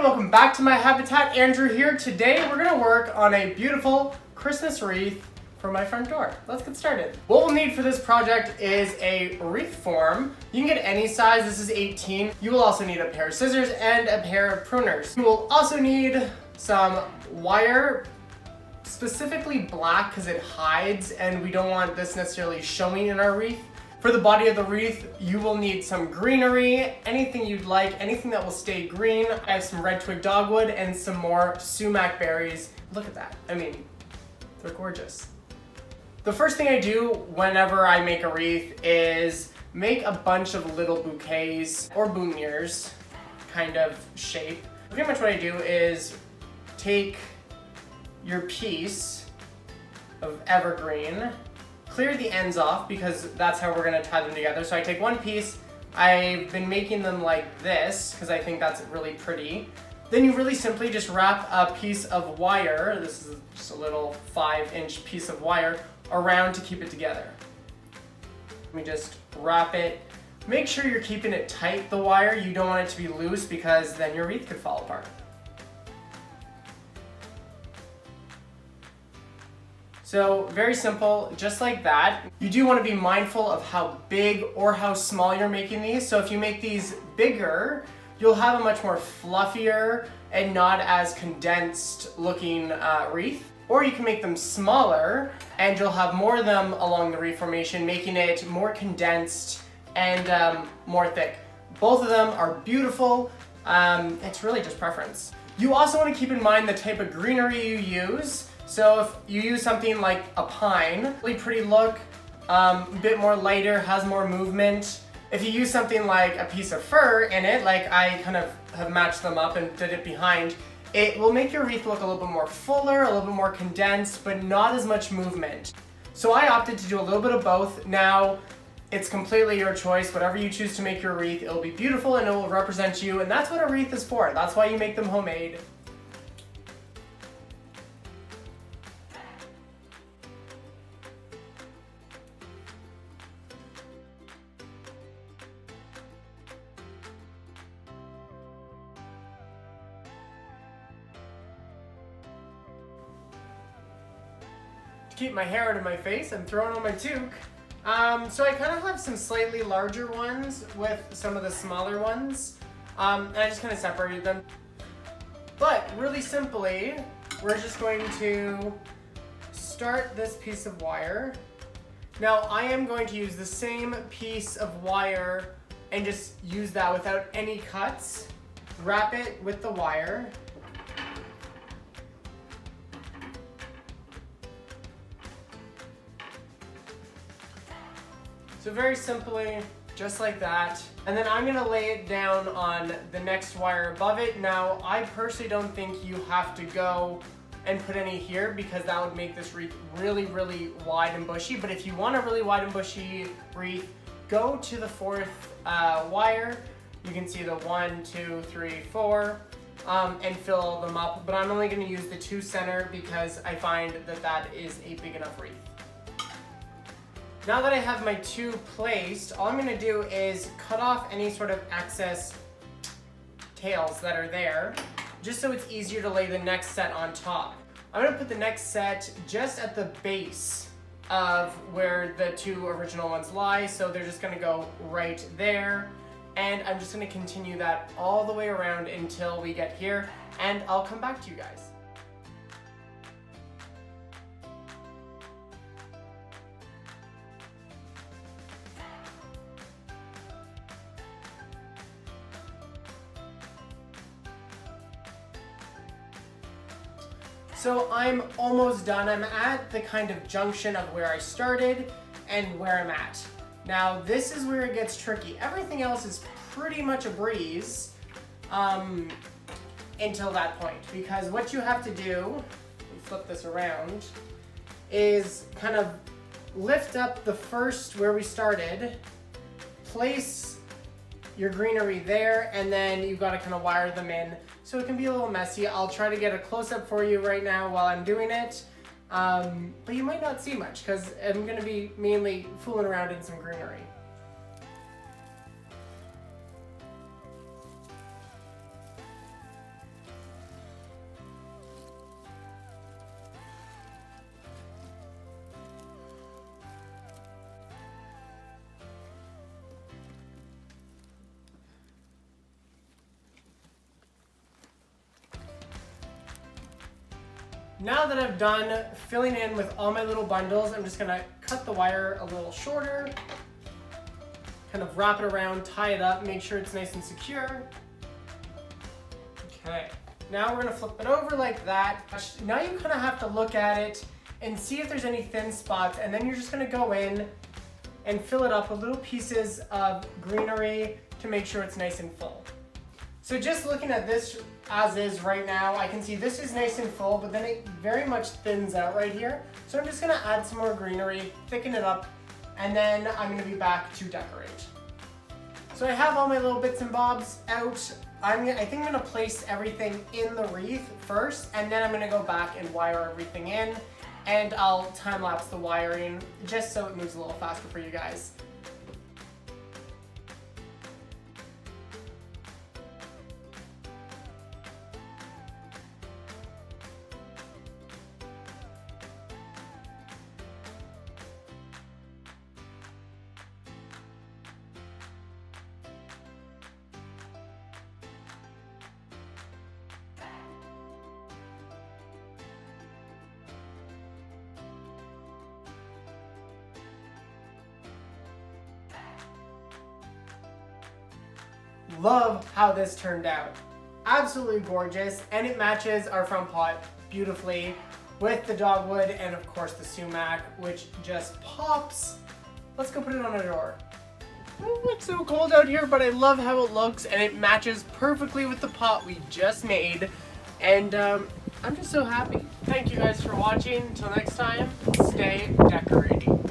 welcome back to my habitat. Andrew here. Today we're gonna work on a beautiful Christmas wreath for my front door. Let's get started. What we'll need for this project is a wreath form. You can get any size, this is 18. You will also need a pair of scissors and a pair of pruners. You will also need some wire, specifically black because it hides and we don't want this necessarily showing in our wreath. For the body of the wreath, you will need some greenery, anything you'd like, anything that will stay green. I have some red twig dogwood and some more sumac berries. Look at that. I mean, they're gorgeous. The first thing I do whenever I make a wreath is make a bunch of little bouquets or boutonnieres kind of shape. Pretty much what I do is take your piece of evergreen, clear the ends off because that's how we're gonna tie them together. So I take one piece, I've been making them like this because I think that's really pretty. Then you really simply just wrap a piece of wire, this is just a little 5-inch piece of wire, around to keep it together. Let me just wrap it. Make sure you're keeping it tight, the wire. You don't want it to be loose because then your wreath could fall apart. So very simple, just like that. You do want to be mindful of how big or how small you're making these. So if you make these bigger, you'll have a much more fluffier and not as condensed looking wreath. Or you can make them smaller and you'll have more of them along the wreath formation, making it more condensed and more thick. Both of them are beautiful. It's really just preference. You also want to keep in mind the type of greenery you use. So if you use something like a pine, really pretty look, a bit more lighter, has more movement. If you use something like a piece of fir in it, like I kind of have matched them up and did it behind, it will make your wreath look a little bit more fuller, a little bit more condensed, but not as much movement. So I opted to do a little bit of both. Now, it's completely your choice. Whatever you choose to make your wreath, it'll be beautiful and it will represent you, and that's what a wreath is for. That's why you make them homemade. To keep my hair out of my face, I'm throwing on my toque. So I kind of have some slightly larger ones with some of the smaller ones. And I just kind of separated them. But really simply, we're just going to start this piece of wire. Now I am going to use the same piece of wire and just use that without any cuts. Wrap it with the wire. So very simply, just like that. And then I'm gonna lay it down on the next wire above it. Now, I personally don't think you have to go and put any here because that would make this wreath really, really wide and bushy. But if you want a really wide and bushy wreath, go to the fourth wire. You can see the 1, 2, 3, 4, and fill them up. But I'm only gonna use the 2 center because I find that that is a big enough wreath. Now that I have my 2 placed, all I'm gonna do is cut off any sort of excess tails that are there, just so it's easier to lay the next set on top. I'm gonna put the next set just at the base of where the 2 original ones lie, so they're just gonna go right there. And I'm just gonna continue that all the way around until we get here, and I'll come back to you guys. So I'm almost done. I'm at the kind of junction of where I started and where I'm at. Now this is where it gets tricky. Everything else is pretty much a breeze until that point, because what you have to do, flip this around, is kind of lift up the first where we started, place your greenery there, and then you've got to kind of wire them in. So it can be a little messy. I'll try to get a close-up for you right now while I'm doing it. But you might not see much because I'm going to be mainly fooling around in some greenery. Now that I've done filling in with all my little bundles, I'm just gonna cut the wire a little shorter, kind of wrap it around, tie it up, make sure it's nice and secure. Okay, now we're gonna flip it over like that. Now you kind of have to look at it and see if there's any thin spots, and then you're just gonna go in and fill it up with little pieces of greenery to make sure it's nice and full. So just looking at this as is right now, I can see this is nice and full, but then it very much thins out right here. So I'm just gonna add some more greenery, thicken it up, and then I'm gonna be back to decorate. So I have all my little bits and bobs out. I think I'm gonna place everything in the wreath first, and then I'm gonna go back and wire everything in, and I'll time lapse the wiring just so it moves a little faster for you guys. Love how this turned out. Absolutely gorgeous, and it matches our front pot beautifully with the dogwood and of course the sumac, which just pops. Let's go put it on our door. It's so cold out here, but I love how it looks, and it matches perfectly with the pot we just made, and I'm just so happy. Thank you guys for watching. Until next time, stay decorating.